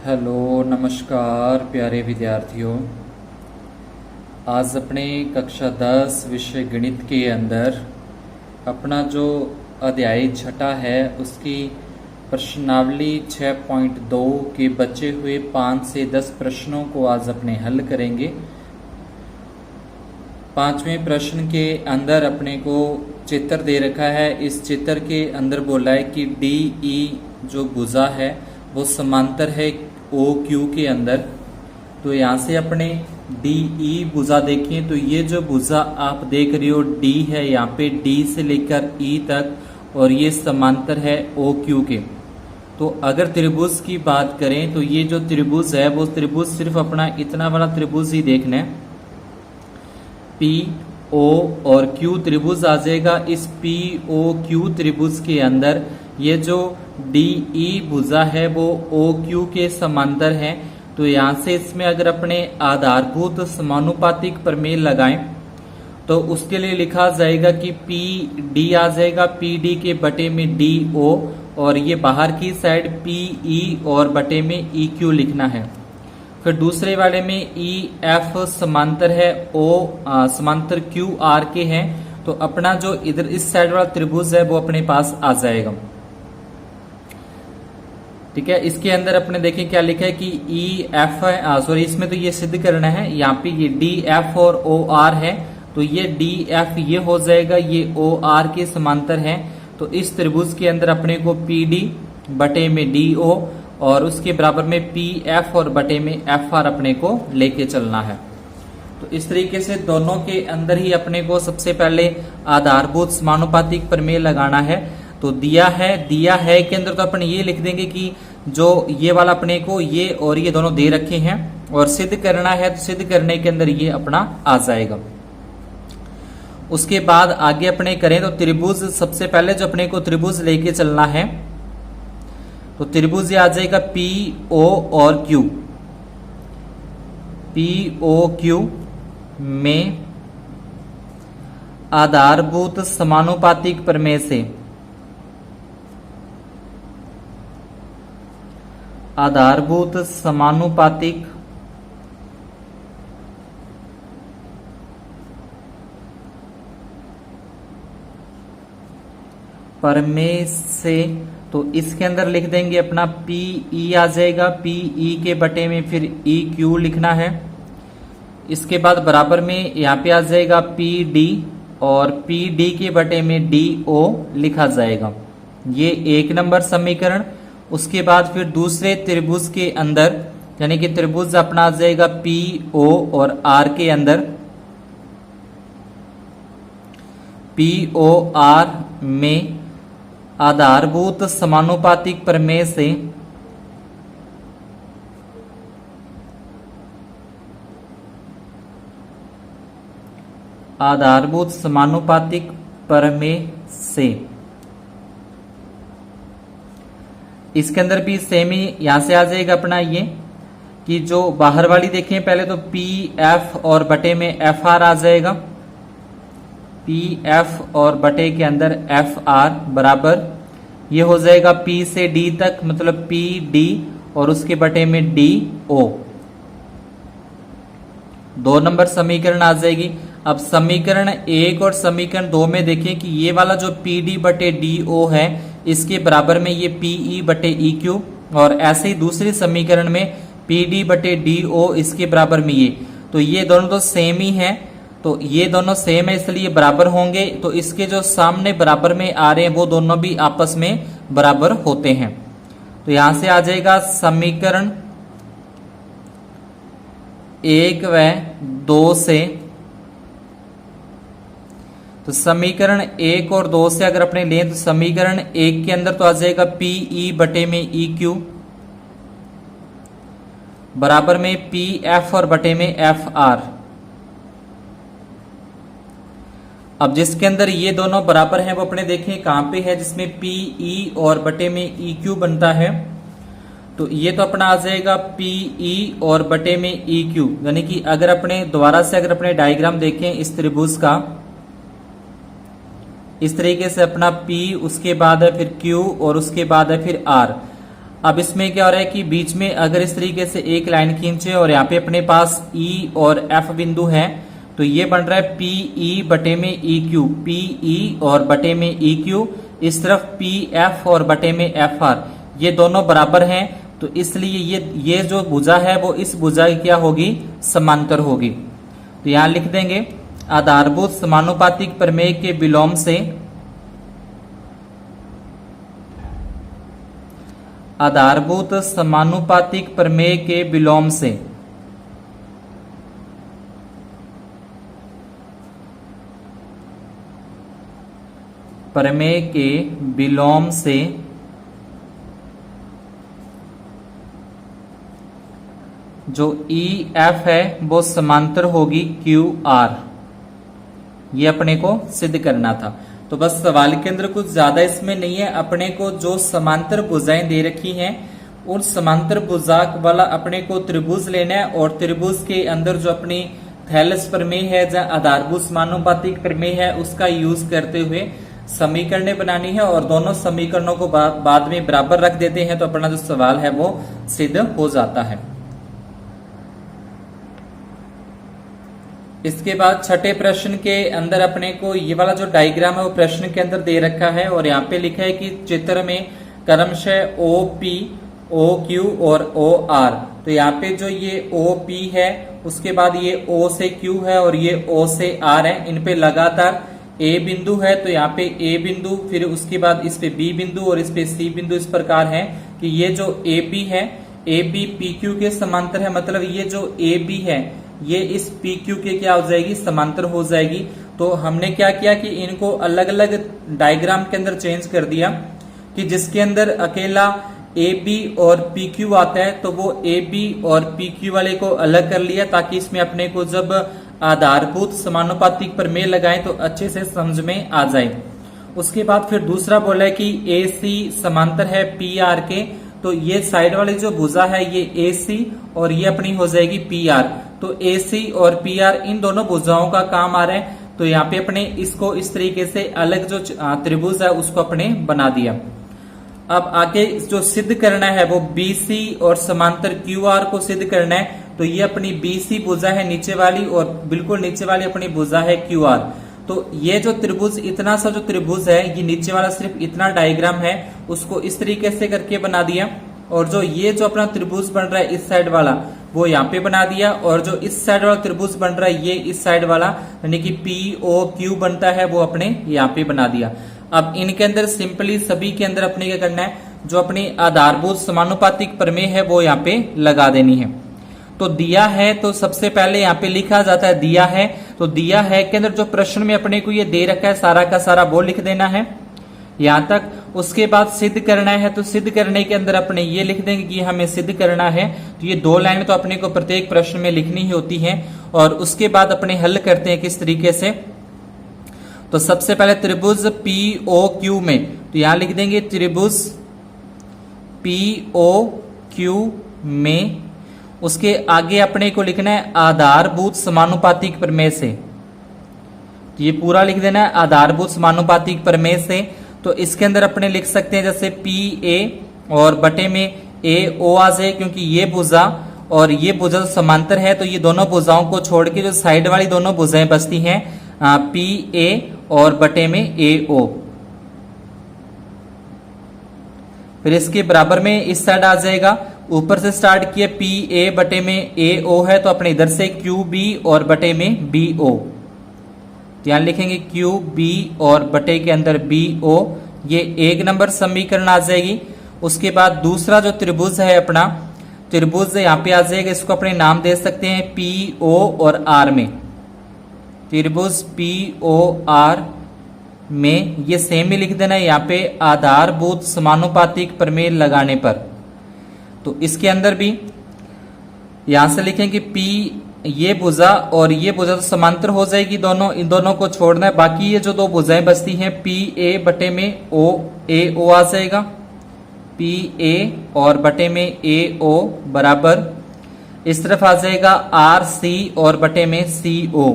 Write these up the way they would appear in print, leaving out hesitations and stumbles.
Hello नमस्कार प्यारे विद्यार्थियों। आज अपने कक्षा 10 विषय गणित के अंदर अपना जो अध्याय छठा है उसकी प्रश्नावली 6.2 के बचे हुए 5 से 10 प्रश्नों को आज अपने हल करेंगे। पांचवें प्रश्न के अंदर अपने को चित्र दे रखा है। इस चित्र के अंदर बोला है कि डी ई जो भुजा है वो समांतर है ओ क्यू के अंदर। तो यहाँ से अपने डी ई भुजा देखें तो ये जो भुजा आप देख रहे हो डी है, यहाँ पे डी से लेकर ई तक और ये समांतर है ओ क्यू के। तो अगर त्रिभुज की बात करें तो ये जो त्रिभुज है वो त्रिभुज सिर्फ अपना इतना वाला त्रिभुज ही देखना है। पी ओ और क्यू त्रिभुज आ जाएगा। इस पी ओ क्यू त्रिभुज के अंदर ये जो डी ई भुजा है वो ओ क्यू के समांतर है। तो यहाँ से इसमें अगर अपने आधारभूत समानुपातिक प्रमेय लगाएं तो उसके लिए लिखा जाएगा कि पी डी आ जाएगा, पी डी के बटे में डी ओ, और ये बाहर की साइड पी ई और बटे में ई क्यू लिखना है। फिर दूसरे वाले में ई एफ समांतर है ओ समांतर क्यू आर के हैं। तो अपना जो इधर इस साइड वाला त्रिभुज है वो अपने पास आ जाएगा। ठीक है, इसके अंदर अपने देखें क्या लिखा है कि ई एफ है, सॉरी इसमें तो ये सिद्ध करना है। यहाँ पे ये डी एफ और ओ आर है तो ये डी एफ ये हो जाएगा, ये ओ आर के समांतर है। तो इस त्रिभुज के अंदर अपने को पी डी बटे में डी ओ और उसके बराबर में पी एफ और बटे में एफ आर अपने को लेके चलना है। तो इस तरीके से दोनों के अंदर ही अपने को सबसे पहले आधारभूत समानुपातिक प्रमेय लगाना है। तो दिया है के अंदर तो अपन ये लिख देंगे कि जो ये वाला अपने को ये और ये दोनों दे रखे हैं और सिद्ध करना है तो सिद्ध करने के अंदर ये अपना आ जाएगा। उसके बाद आगे अपने करें तो त्रिभुज सबसे पहले जो अपने को त्रिभुज लेके चलना है तो त्रिभुज ये आ जाएगा पी ओ और क्यू। पी ओ क्यू में आधारभूत समानुपातिक प्रमेय से आधारभूत समानुपातिक प्रमेय से तो इसके अंदर लिख देंगे अपना पी ई आ जाएगा, पी ई के बटे में फिर ई क्यू लिखना है। इसके बाद बराबर में यहाँ पे आ जाएगा पी डी और पी डी के बटे में डी ओ लिखा जाएगा। ये एक नंबर समीकरण। उसके बाद फिर दूसरे त्रिभुज के अंदर यानी कि त्रिभुज अपना आ जाएगा पी ओ और आर के अंदर पी ओ आर में आधारभूत समानुपातिक प्रमेय से आधारभूत समानुपातिक प्रमेय से इसके अंदर भी सेम ही यहां से आ जाएगा अपना ये कि जो बाहर वाली देखें पहले तो पी एफ और बटे में एफ आर आ जाएगा। पी एफ और बटे के अंदर एफ आर बराबर ये हो जाएगा पी से डी तक, मतलब पी डी और उसके बटे में डी ओ। 2 नंबर समीकरण आ जाएगी। अब समीकरण 1 और समीकरण 2 में देखें कि ये वाला जो पी डी बटे डी ओ है इसके बराबर में ये पी ई बटे ई क्यू, और ऐसे ही दूसरे समीकरण में पी डी बटे डी ओ इसके बराबर में ये। तो ये दोनों तो सेम ही हैं, तो ये दोनों सेम है इसलिए बराबर होंगे। तो इसके जो सामने बराबर में आ रहे हैं वो दोनों भी आपस में बराबर होते हैं। तो यहां से आ जाएगा समीकरण 1 व 2 से। तो समीकरण 1 और 2 से अगर अपने लें तो समीकरण 1 के अंदर तो आ जाएगा पी ई बटे में ई क्यू बराबर में पी एफ और बटे में एफ आर। अब जिसके अंदर ये दोनों बराबर हैं वो अपने देखें कहां पे है, जिसमें पी ई और बटे में ई क्यू बनता है। तो ये तो अपना आ जाएगा पी ई और बटे में ई क्यू, यानी कि अगर अपने दोबारा से अगर अपने डायग्राम देखें इस त्रिभुज का इस तरीके से अपना P उसके बाद है फिर Q और उसके बाद है फिर R। अब इसमें क्या हो रहा है कि बीच में अगर इस तरीके से एक लाइन खींचे और यहाँ पे अपने पास E और F बिंदु है, तो ये बन रहा है PE बटे में EQ, PE और बटे में EQ, इस तरफ PF और बटे में FR, ये दोनों बराबर हैं, तो इसलिए ये जो भुजा है वो इस भुजा की क्या होगी, समांतर होगी। तो यहां लिख देंगे आधारभूत समानुपातिक प्रमेय के विलोम से, आधारभूत समानुपातिक प्रमेय के विलोम से प्रमेय के विलोम से जो EF है वो समांतर होगी QR, ये अपने को सिद्ध करना था। तो बस सवाल के अंदर कुछ ज्यादा इसमें नहीं है, अपने को जो समांतर भुजाएं दे रखी हैं उन समांतर भुजा वाला अपने को त्रिभुज लेना है, और त्रिभुज के अंदर जो अपनी थैलस प्रमेय है या आधारभूत समानुपातिक प्रमेय है उसका यूज करते हुए समीकरणें बनानी है, और दोनों समीकरणों को बाद में बराबर रख देते हैं तो अपना जो सवाल है वो सिद्ध हो जाता है। इसके बाद छठे प्रश्न के अंदर अपने को ये वाला जो डायग्राम है वो प्रश्न के अंदर दे रखा है, और यहाँ पे लिखा है कि चित्र में क्रमशः OP, OQ और OR, तो यहाँ पे जो ये OP है उसके बाद ये O से Q है और ये O से R है, इन पे लगातार A बिंदु है, तो यहाँ पे A बिंदु, फिर उसके बाद इस पे B बिंदु और इस पे C बिंदु इस प्रकार है कि ये जो AP है AB PQ के समांतर है, मतलब ये जो AB है ये इस PQ के क्या हो जाएगी, समांतर हो जाएगी। तो हमने क्या किया कि इनको अलग अलग डायग्राम के अंदर चेंज कर दिया कि जिसके अंदर अकेला AB और PQ आता है तो वो AB और PQ वाले को अलग कर लिया, ताकि इसमें अपने को जब आधारभूत समानुपातिक प्रमेय लगाएं तो अच्छे से समझ में आ जाए। उसके बाद फिर दूसरा बोला है कि AC समांतर है PR के, तो ये साइड वाली जो भुजा है ये AC और ये अपनी हो जाएगी PR, तो AC और PR इन दोनों भुजाओं का काम आ रहा है। तो यहाँ पे अपने इसको इस तरीके से अलग जो त्रिभुज है उसको अपने बना दिया। अब आगे जो सिद्ध करना है वो BC और समांतर QR को सिद्ध करना है, तो ये अपनी BC भुजा है नीचे वाली और बिल्कुल नीचे वाली अपनी भुजा है QR। तो ये जो त्रिभुज, इतना सा जो त्रिभुज है ये नीचे वाला सिर्फ इतना डायग्राम है उसको इस तरीके से करके बना दिया, और जो ये जो अपना त्रिभुज बन रहा है इस साइड वाला वो यहाँ पे बना दिया, और जो इस साइड वाला त्रिभुज बन रहा है ये इस साइड वाला यानी कि POQ बनता है वो अपने यहाँ पे बना दिया। अब इनके अंदर सिंपली सभी के अंदर अपने क्या करना है, जो अपनी आधारभूत समानुपातिक प्रमेय है वो यहाँ पे लगा देनी है। तो दिया है तो सबसे पहले यहाँ पे लिखा जाता है दिया है, तो दिया है के अंदर जो प्रश्न में अपने को ये दे रखा है सारा का सारा वो लिख देना है यहाँ तक। उसके बाद सिद्ध करना है, तो सिद्ध करने के अंदर अपने ये लिख देंगे कि हमें सिद्ध करना है, तो ये 2 लाइन तो अपने को प्रत्येक प्रश्न में लिखनी ही होती है। और उसके बाद अपने हल करते हैं किस तरीके से। तो सबसे पहले त्रिभुज POQ में, तो यहां लिख देंगे त्रिभुज POQ में, उसके आगे अपने को लिखना है आधारभूत समानुपातिक प्रमेय से, तो ये पूरा लिख देना है आधारभूत समानुपातिक प्रमेय से। तो इसके अंदर अपने लिख सकते हैं जैसे PA और बटे में AO आ जाए, क्योंकि ये भुजा और ये भुजा समांतर है, तो ये दोनों भुजाओं को छोड़ के जो साइड वाली दोनों भुजाएं बचती हैं PA और बटे में AO। फिर इसके बराबर में इस साइड आ जाएगा, ऊपर से स्टार्ट किया PA बटे में AO है, तो अपने इधर से QB और बटे में BO, ध्यान लिखेंगे QB और बटे के अंदर BO, ये 1 नंबर समीकरण आ जाएगी। उसके बाद दूसरा जो त्रिभुज है अपना, त्रिभुज यहाँ पे आ जाएगा, इसको अपने नाम दे सकते हैं PO और R में, त्रिभुज POR में ये सेम ही लिख देना है यहाँ पे आधारभूत समानुपातिक प्रमेय लगाने पर। तो इसके अंदर भी यहां से लिखेंगे P, ये भुजा और ये भुजा तो समांतर हो जाएगी दोनों, इन दोनों को छोड़ना है, बाकी ये जो 2 भुजाएं बचती हैं PA बटे में AO आ जाएगा, PA और बटे में AO बराबर इस तरफ आ जाएगा RC और बटे में CO,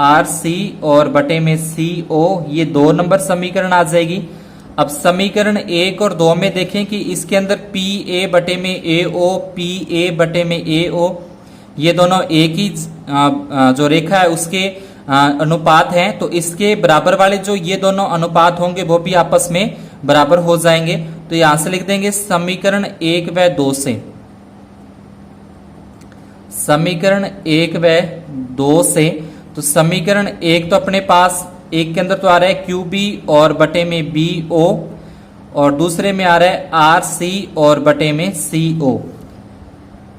RC और बटे में CO, ये 2 नंबर समीकरण आ जाएगी। अब समीकरण 1 और 2 में देखें कि इसके अंदर पी ए बटे में ए ओ, पी ए बटे में ए ओ, ये दोनों एक ही जो रेखा है उसके अनुपात हैं, तो इसके बराबर वाले जो ये दोनों अनुपात होंगे वो भी आपस में बराबर हो जाएंगे। तो यहां से लिख देंगे समीकरण 1 व 2 से, समीकरण 1 व 2 से, तो समीकरण 1 तो अपने पास एक के अंदर तो आ रहा है क्यू बी और बटे में बी ओ, और दूसरे में आ रहा है आर सी और बटे में सी ओ।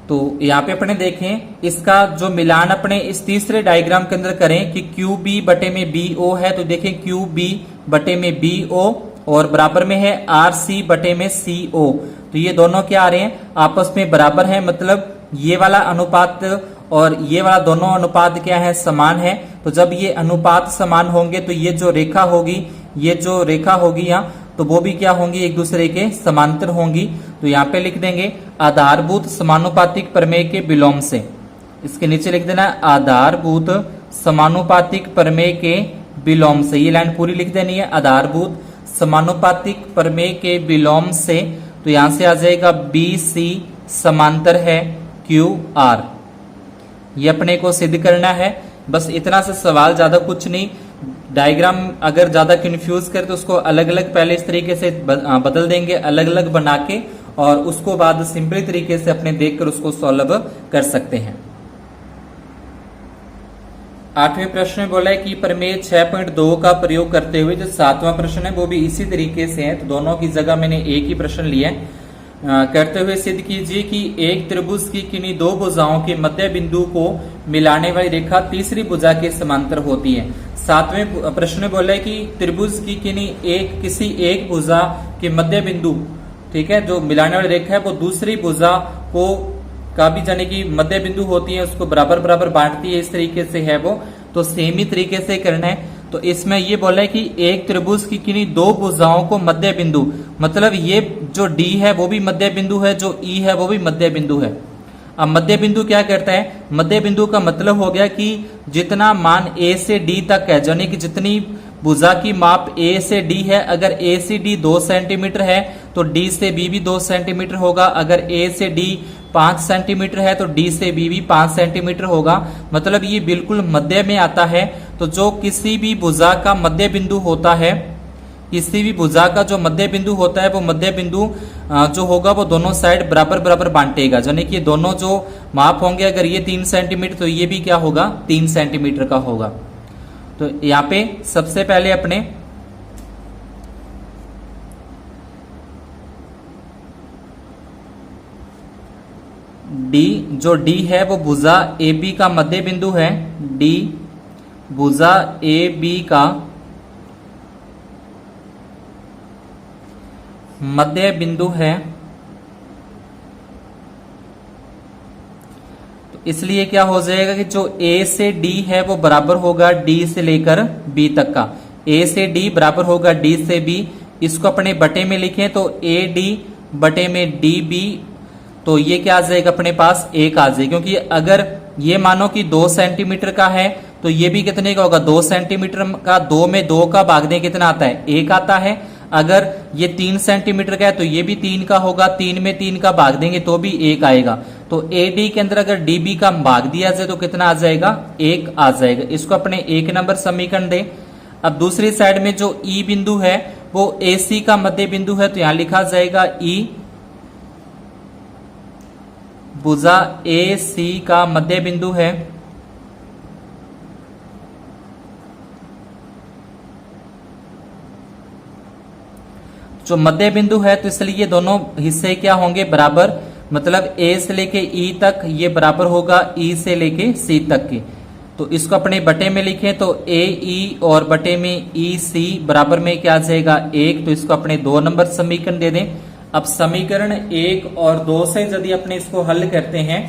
तो यहाँ पे अपने देखें इसका जो मिलान अपने इस तीसरे डायग्राम के अंदर करें कि क्यू बी बटे में बी ओ है, तो देखें क्यू बी बटे में बी ओ और बराबर में है आर सी बटे में सी ओ। तो ये दोनों क्या आ रहे हैं, आपस में बराबर हैं, मतलब ये वाला अनुपात और ये वाला दोनों अनुपात क्या है, समान है। तो जब ये अनुपात समान होंगे तो ये जो रेखा होगी, ये जो रेखा होगी यहाँ, तो वो भी क्या होंगी, एक दूसरे के समांतर होंगी। तो यहाँ पे लिख देंगे आधारभूत समानुपातिक प्रमेय के विलोम से, इसके नीचे लिख देना आधारभूत समानुपातिक प्रमेय के विलोम से, ये लाइन पूरी लिख देनी है, आधारभूत समानुपातिक प्रमेय के विलोम से। तो यहां से आ जाएगा बी सी समांतर है क्यू आर, ये अपने को सिद्ध करना है। बस इतना से सवाल, ज्यादा कुछ नहीं। डायग्राम अगर ज्यादा कंफ्यूज करे तो उसको अलग अलग पहले इस तरीके से बदल देंगे, अलग अलग बना के, और उसको बाद सिंपल तरीके से अपने देखकर उसको सॉल्व कर सकते हैं। 8वें प्रश्न में बोला है कि प्रमेय 6.2 का प्रयोग करते हुए, जो 7वां प्रश्न है वो भी इसी तरीके से है, तो दोनों की जगह मैंने एक ही प्रश्न लिया है। करते हुए सिद्ध कीजिए कि एक त्रिभुज की किन्हीं दो भुजाओं के मध्य बिंदु को मिलाने वाली रेखा तीसरी भुजा के समांतर होती है। 7वें प्रश्न में बोला है कि त्रिभुज की किसी एक भुजा के मध्य बिंदु, ठीक है, जो मिलाने वाली रेखा है वो दूसरी भुजा को का भी जाने की मध्य बिंदु होती है, उसको बराबर बराबर बांटती है, इस तरीके से है वो। तो सेम ही तरीके से करना है। तो इसमें ये बोला है कि एक त्रिभुज की किन्हीं दो भुजाओं को मध्य बिंदु, मतलब ये जो डी है वो भी मध्य बिंदु है, जो ई है वो भी मध्य बिंदु है। अब मध्य बिंदु क्या करता है, मध्य बिंदु का मतलब हो गया कि जितना मान ए से डी तक है, यानी कि जितनी भुजा की माप ए से डी है, अगर ए से डी 2 सेंटीमीटर है तो डी से बी भी 2 सेंटीमीटर होगा। अगर ए से डी 5 सेंटीमीटर है तो डी से बी भी 5 सेंटीमीटर होगा। मतलब ये बिल्कुल मध्य में आता है। तो जो किसी भी भुजा का मध्य बिंदु होता है, किसी भी भुजा का जो मध्य बिंदु होता है, वो मध्य बिंदु जो होगा वो दोनों साइड बराबर बराबर बांटेगा, यानी कि दोनों जो माप होंगे, अगर ये 3 सेंटीमीटर तो ये भी क्या होगा, 3 सेंटीमीटर का होगा। तो यहाँ पे सबसे पहले अपने डी, जो डी है वो भुजा ए बी का मध्य बिंदु है। डी भुजा ए बी का मध्य बिंदु है, तो इसलिए क्या हो जाएगा कि जो ए से डी है वो बराबर होगा डी से लेकर बी तक का। ए से डी बराबर होगा डी से बी। इसको अपने बटे में लिखें तो ए डी बटे में डी बी, तो ये क्या आ जाएगा अपने पास, 1 आ जाएगा। क्योंकि अगर ये मानो कि 2 सेंटीमीटर का है तो ये भी कितने का होगा, 2 सेंटीमीटर का 2 में 2 का भाग दें कितना आता है, 1 आता है। अगर ये 3 सेंटीमीटर का है तो ये भी 3 का होगा, 3 में 3 का भाग देंगे तो भी 1 आएगा। तो ए डी के अंदर अगर डी बी का भाग दिया जाए तो कितना आ जाएगा, 1 आ जाएगा। इसको अपने 1 नंबर समीकरण दें। अब दूसरी साइड में जो ई बिंदु है वो ए सी का मध्य बिंदु है, तो यहां लिखा जाएगा ई भुजा ए सी का मध्य बिंदु है। जो मध्य बिंदु है तो इसलिए ये दोनों हिस्से क्या होंगे, बराबर। मतलब ए से लेके ई तक ये बराबर होगा ई से लेके सी तक की। तो इसको अपने बटे में लिखें तो ए ई और बटे में ई सी बराबर में क्या आ जाएगा, 1। तो इसको अपने 2 नंबर समीकरण दे दें। अब समीकरण 1 और 2 से यदि अपने इसको हल करते हैं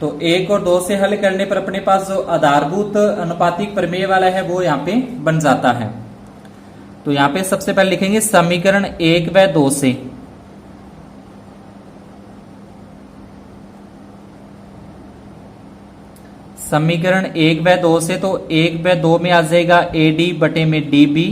तो 1 और 2 से हल करने पर अपने पास जो आधारभूत अनुपातिक प्रमेय वाला है वो यहाँ पे बन जाता है। तो यहाँ पे सबसे पहले लिखेंगे समीकरण 1 व 2 से, समीकरण 1 व 2 से, तो 1 व 2 में आ जाएगा ए डी बटे में डी बी।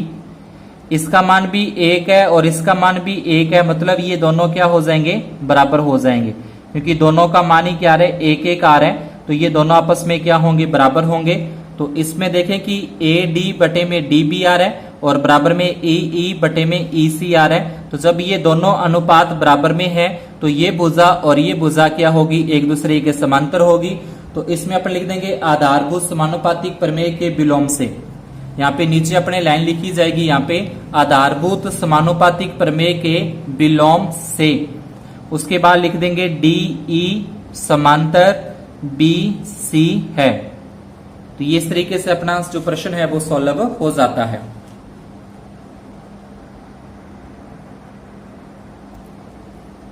इसका मान भी 1 है और इसका मान भी 1 है, मतलब ये दोनों क्या हो जाएंगे, बराबर हो जाएंगे, क्योंकि दोनों का मान ही क्या आ रहा है, 1 आ रहा है, तो ये दोनों आपस में क्या होंगे, बराबर होंगे। तो इसमें देखें कि AD बटे में DB आ रहा है और बराबर में EE बटे में EC आ रहा है। तो जब ये दोनों अनुपात बराबर में है तो ये भुजा और ये भुजा क्या होगी, एक दूसरे के समांतर होगी। तो इसमें अपन लिख देंगे आधारभूत समानुपातिक प्रमेय के विलोम से। यहाँ पे नीचे अपने लाइन लिखी जाएगी, यहाँ पे आधारभूत समानुपातिक प्रमेय के विलोम से। उसके बाद लिख देंगे DE समांतर BC है। तो ये इस तरीके से अपना जो प्रश्न है वो सॉल्व हो जाता है।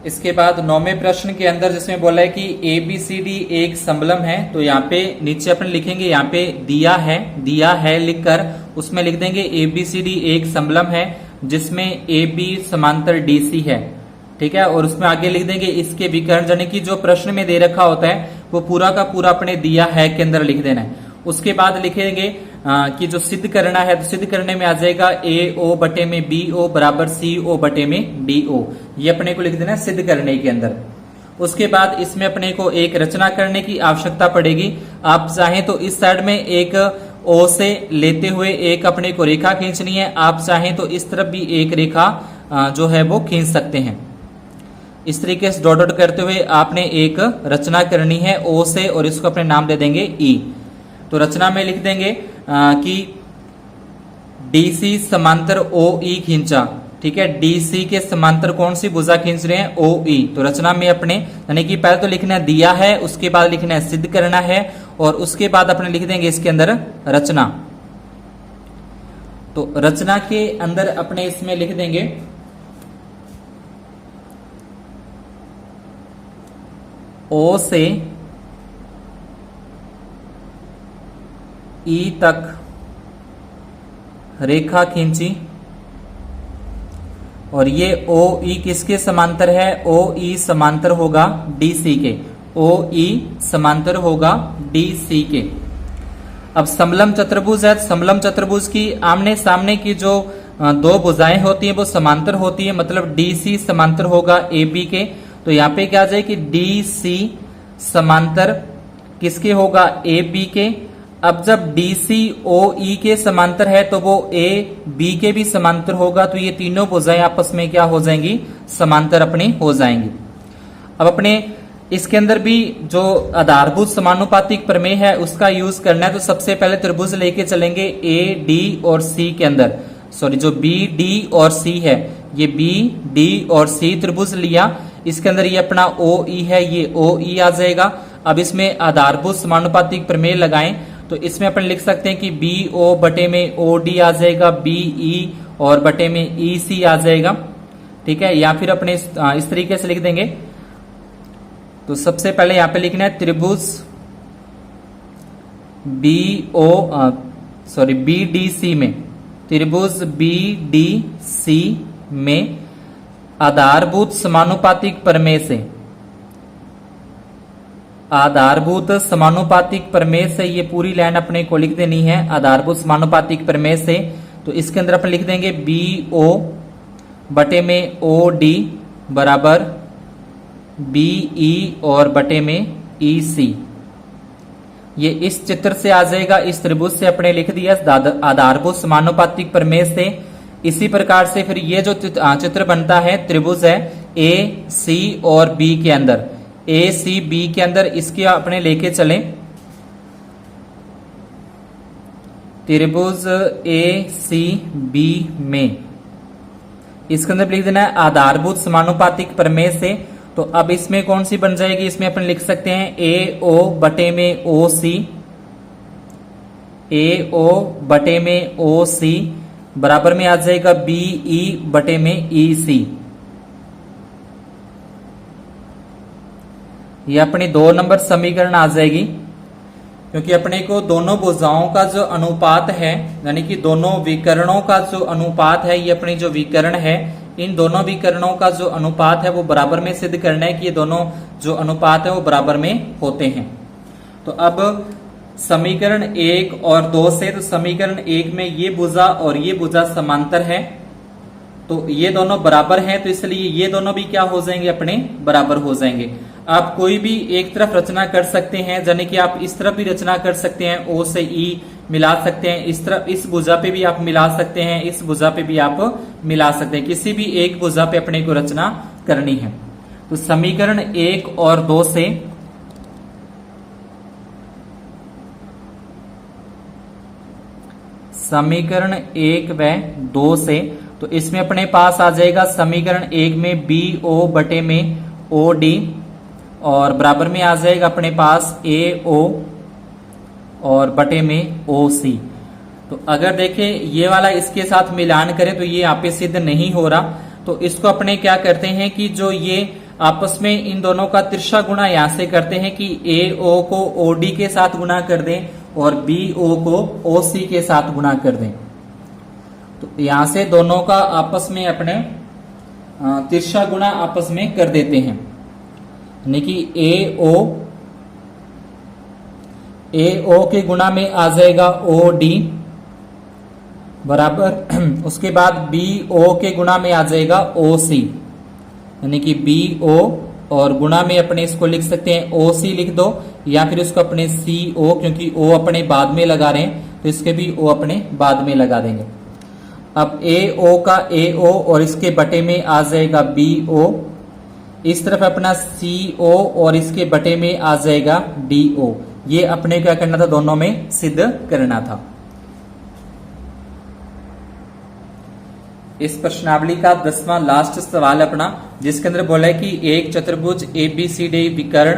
इसके बाद 9वें प्रश्न के अंदर जिसमें बोला है कि ABCD एक समलम है, तो यहाँ पे नीचे अपन लिखेंगे, यहाँ पे दिया है लिखकर उसमें लिख देंगे ABCD एक समलम है जिसमें AB समांतर DC है, ठीक है। और उसमें आगे लिख देंगे इसके विकर्ण, यानी कि जो प्रश्न में दे रखा होता है वो पूरा का पूरा अपने दिया है के अंदर लिख देना है। उसके बाद लिखेंगे कि जो सिद्ध करना है, तो सिद्ध करने में आ जाएगा AO बटे में BO बराबर CO बटे में DO, ये अपने को लिख देना है सिद्ध करने के अंदर। उसके बाद इसमें अपने को एक रचना करने की आवश्यकता पड़ेगी। आप चाहें तो इस साइड में एक O से लेते हुए एक अपने को रेखा खींचनी है, आप चाहें तो इस तरफ भी एक रेखा जो है वो खींच सकते हैं। इस तरीके से डॉट डॉट करते हुए आपने एक रचना करनी है O से, और इसको अपने नाम दे देंगे E। तो रचना में लिख देंगे कि DC समांतर OE खींचा, ठीक है। DC के समांतर कौन सी भुजा खींच रहे हैं, OE। तो रचना में अपने यानी कि पहले तो लिखना है दिया है, उसके बाद लिखना है सिद्ध करना है, और उसके बाद अपने लिख देंगे इसके अंदर रचना। तो रचना के अंदर अपने इसमें लिख देंगे O से E तक रेखा खींची, और ये OE किसके समांतर है, OE समांतर होगा DC के, OE समांतर होगा DC के। अब समलम चतुर्भुज है, समलम चतुर्भुज की आमने सामने की जो दो भुजाएं होती हैं वो समांतर होती है, मतलब DC समांतर होगा AB के। तो यहाँ पे क्या आ जाए कि DC समांतर किसके होगा, AB के। अब जब DC OE के समांतर है तो वो AB के भी समांतर होगा, तो ये तीनों भुजाएं आपस में क्या हो जाएंगी, समांतर अपने हो जाएंगी। अब अपने इसके अंदर भी जो आधारभूत समानुपातिक प्रमेय है उसका यूज करना है। तो सबसे पहले त्रिभुज लेके चलेंगे AD और C के अंदर, सॉरी जो BD और C है, ये BD और C त्रिभुज लिया, इसके अंदर ये अपना OE है, ये OE आ जाएगा। अब इसमें आधारभूत समानुपातिक प्रमेय लगाएं तो इसमें अपन लिख सकते हैं कि BO बटे में OD आ जाएगा, BE और बटे में EC आ जाएगा, ठीक है। या फिर अपने इस तरीके से लिख देंगे। तो सबसे पहले यहां पे लिखना है त्रिभुज BDC में, त्रिभुज BDC में आधारभूत समानुपातिक प्रमेय से, आधारभूत समानुपातिक प्रमेय से ये पूरी लाइन अपने को लिख देनी है, आधारभूत समानुपातिक प्रमेय से। तो इसके अंदर अपन लिख देंगे BO बटे में OD बराबर BE और बटे में EC। ये इस चित्र से आ जाएगा, इस त्रिभुज से अपने लिख दिया आधारभूत समानुपातिक प्रमेय से। इसी प्रकार से फिर ये जो चित्र बनता है त्रिभुज है AC और B के अंदर, ACB के अंदर इसके अपने लेके चलें त्रिभुज ACB में, इसके अंदर लिख देना है आधारभूत समानुपातिक प्रमेय से। तो अब इसमें कौन सी बन जाएगी, इसमें अपन लिख सकते हैं AO बटे में OC, AO बटे में OC बराबर में आ जाएगा BE बटे में EC। ये अपनी 2 नंबर समीकरण आ जाएगी, क्योंकि अपने को दोनों भुजाओं का जो अनुपात है, यानी कि दोनों विकर्णों का जो अनुपात है, ये अपनी जो विकर्ण है, इन दोनों विकर्णों का जो अनुपात है वो बराबर में सिद्ध करना है कि ये दोनों जो अनुपात है वो बराबर में होते हैं। तो अब समीकरण 1 और 2 से, तो समीकरण 1 में ये भुजा और ये भुजा समांतर है, तो ये दोनों बराबर हैं, तो इसलिए ये दोनों भी क्या हो जाएंगे, अपने बराबर हो जाएंगे। आप कोई भी एक तरफ रचना कर सकते हैं, यानी कि आप इस तरफ भी रचना कर सकते हैं, ओ से ई मिला सकते हैं, इस तरफ इस भुजा पे भी आप मिला सकते हैं, इस भुजा पे भी आप मिला सकते हैं, किसी भी एक भुजा पे अपने को रचना करनी है। तो समीकरण 1 और 2 से समीकरण 1 व 2 से, तो इसमें अपने पास आ जाएगा समीकरण 1 में बी ओ बटे में ओ डी, और बराबर में आ जाएगा अपने पास ए ओ और बटे में ओ सी। तो अगर देखें ये वाला इसके साथ मिलान करें तो ये यहाँ पे सिद्ध नहीं हो रहा, तो इसको अपने क्या करते हैं कि जो ये आपस में इन दोनों का तिरछा गुणा यहां से करते हैं कि ए ओ को ओ डी के साथ गुणा कर दें और बी ओ को ओ सी के साथ गुणा कर दें। तो यहां से दोनों का आपस में अपने तिरछा गुणा आपस में कर देते हैं, यानी कि ए ओ के गुणा में आ जाएगा ओ डी बराबर, उसके बाद बी ओ के गुणा में आ जाएगा ओ सी, यानी कि बी ओ और गुणा में अपने इसको लिख सकते हैं ओ सी लिख दो, या फिर इसको अपने सी ओ, क्योंकि ओ अपने बाद में लगा रहे हैं तो इसके भी ओ अपने बाद में लगा देंगे। अब ए ओ का ए ओ और इसके बटे में आ जाएगा बी ओ, इस तरफ अपना सी ओ और इसके बटे में आ जाएगा डी ओ। ये अपने क्या करना था, दोनों में सिद्ध करना था। इस प्रश्नावली का 10वां लास्ट सवाल अपना, जिसके अंदर बोला है कि एक चतुर्भुज ABCD विकर्ण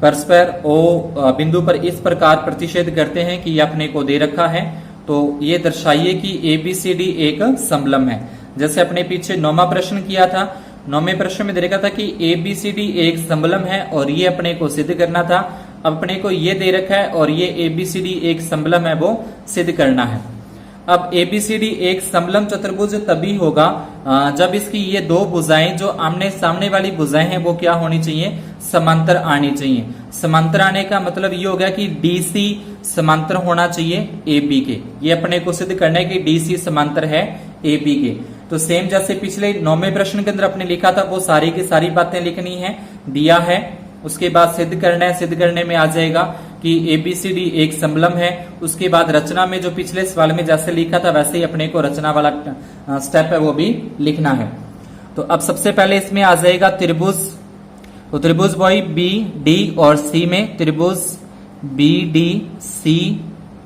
परस्पर O बिंदु पर इस प्रकार प्रतिच्छेद करते हैं कि यह अपने को दे रखा है, तो ये दर्शाइए कि ABCD एक समलंब है। जैसे अपने पीछे 9वां प्रश्न किया था, 9वें प्रश्न में दे रखा था कि ABCD एक समलंब है और ये अपने को सिद्ध करना था। अब अपने को ये दे रखा है और ये ABCD एक समलंब है, वो सिद्ध करना है। अब ABCD एक समलंब चतुर्भुज तभी होगा जब इसकी ये दो भुजाएं, जो आमने सामने वाली भुजाएं हैं, वो क्या होनी चाहिए, समांतर आनी चाहिए। समांतर आने का मतलब ये हो गया कि DC समांतर होना चाहिए AB के। ये अपने को सिद्ध करना है कि DC समांतर है AB के। तो सेम जैसे पिछले 9वें प्रश्न के अंदर अपने लिखा था, वो सारी की सारी बातें लिखनी है, दिया है, उसके बाद सिद्ध करना है। सिद्ध करने में आ जाएगा कि ABCD एक समलंब है। उसके बाद रचना में जो पिछले सवाल में जैसे लिखा था वैसे ही अपने को रचना वाला स्टेप है वो भी लिखना है। तो अब सबसे पहले इसमें आ जाएगा त्रिभुज। तो त्रिभुज वही BD और C में, त्रिभुज BDC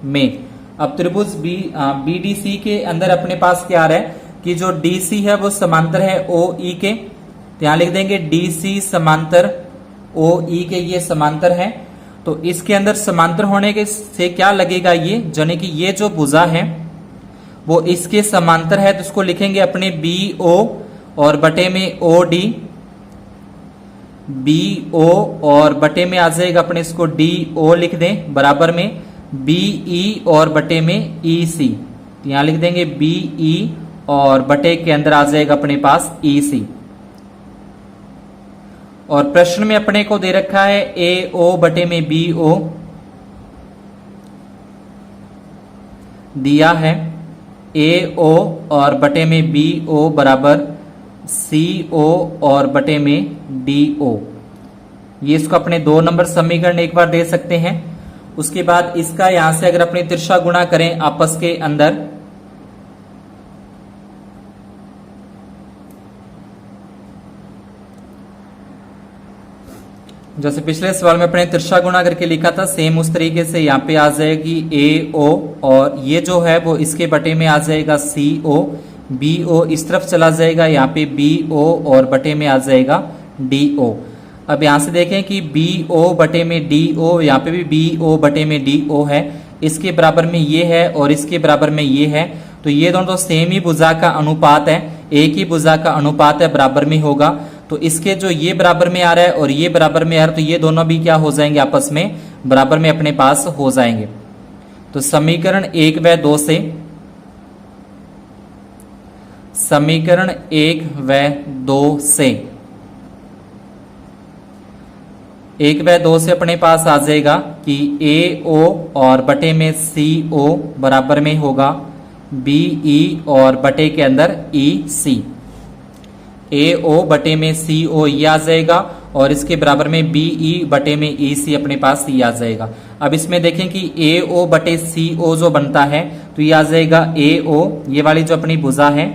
में। अब त्रिभुज BDC के अंदर अपने पास क्या आ रहा है कि जो DC है वो समांतर है OE के, तो यहां लिख देंगे DC समांतर OE के, ये समांतर है। तो इसके अंदर समांतर होने के से क्या लगेगा, ये यानी कि ये जो भुजा है वो इसके समांतर है, तो इसको लिखेंगे अपने BO और बटे में OD, BO और बटे में आ जाएगा अपने इसको DO लिख दें, बराबर में BE और बटे में EC, यहां लिख देंगे BE और बटे के अंदर आ जाएगा अपने पास EC। और प्रश्न में अपने को दे रखा है AO बटे में BO दिया है, AO और बटे में BO बराबर CO और बटे में DO। ये इसको अपने 2 नंबर समीकरण एक बार दे सकते हैं। उसके बाद इसका यहां से अगर अपने तिरछा गुणा करें आपस के अंदर, जैसे पिछले सवाल में अपने तिरछा गुणा करके लिखा था, सेम उस तरीके से यहाँ पे आ जाएगी AO और ये जो है वो इसके बटे में आ जाएगा CO, BO इस तरफ चला जाएगा, यहाँ पे BO और बटे में आ जाएगा DO। अब यहाँ से देखें कि BO बटे में DO, यहाँ पे भी BO बटे में DO है, इसके बराबर में ये है और इसके बराबर में ये है, तो ये दोनों तो सेम ही भुजा का अनुपात है, एक ही भुजा का अनुपात है, बराबर में होगा। तो इसके जो ये बराबर में आ रहा है और ये बराबर में आ रहा है, तो ये दोनों भी क्या हो जाएंगे, आपस में बराबर में अपने पास हो जाएंगे। तो समीकरण 1 व 2 से, समीकरण 1 व 2 से 1 व 2 से अपने पास आ जाएगा कि AO और बटे में CO बराबर में होगा BE और बटे के अंदर EC। ए ओ बटे में सी ओ ये आ जाएगा और इसके बराबर में बी ई बटे में ई सी अपने पास ये आ जाएगा। अब इसमें देखें कि ए ओ बटे सी ओ जो बनता है तो ये आ जाएगा ए ओ, ये वाली जो अपनी भुजा है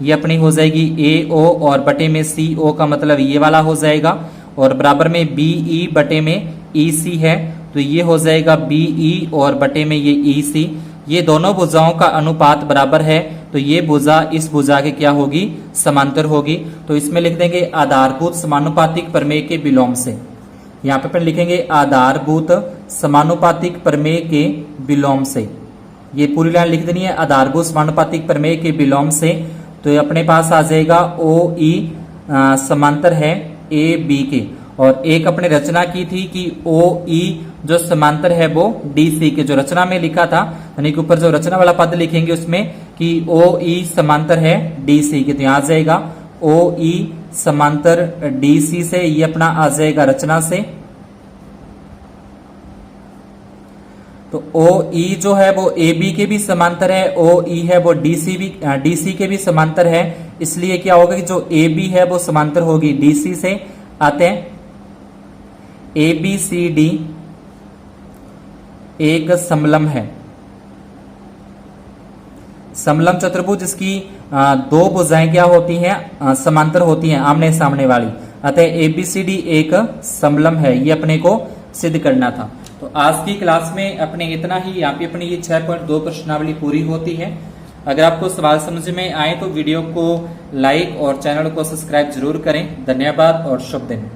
ये अपनी हो जाएगी ए ओ और बटे में सी ओ का मतलब ये वाला हो जाएगा और बराबर में बी ई बटे में ई सी है तो ये हो जाएगा बी ई और बटे में ये ई सी। ये दोनों भुजाओं का अनुपात बराबर है तो ये भुजा इस भुजा के क्या होगी, समांतर होगी। तो इसमें लिख देंगे आधारभूत समानुपातिक प्रमेय के विलोम से। यहाँ पे अपन लिखेंगे आधारभूत समानुपातिक प्रमेय के विलोम से। ये पूरी लाइन लिख देनी है आधारभूत समानुपातिक प्रमेय के विलोम से। तो ये अपने पास आ जाएगा ओ ई समांतर है ए बी के और एक अपने रचना की थी कि ओ ई जो समांतर है वो डी सी के, जो रचना में लिखा था यानी कि ऊपर जो रचना वाला पद लिखेंगे उसमें कि ओ ई समांतर है डी सी के, तो यहाँ आ जाएगा ओ ई समांतर डी सी से, ये अपना आ जाएगा रचना से। तो ओ ई जो है वो ए बी के भी समांतर है, ओ ई है वो डी सी के भी समांतर है। इसलिए क्या होगा कि जो ए बी है वो समांतर होगी डी सी से। आते हैं ए बी सी डी एक समलम है, समलम चतुर्भुज इसकी दो भुजाएं क्या होती हैं, समांतर होती हैं आमने सामने वाली। अतः एबीसीडी एक समलम है, ये अपने को सिद्ध करना था। तो आज की क्लास में अपने इतना ही, यहाँ पे अपनी ये 6.2 प्रश्नावली पूरी होती है। अगर आपको सवाल समझ में आए तो वीडियो को लाइक और चैनल को सब्सक्राइब जरूर करें। धन्यवाद और शुभ दिन।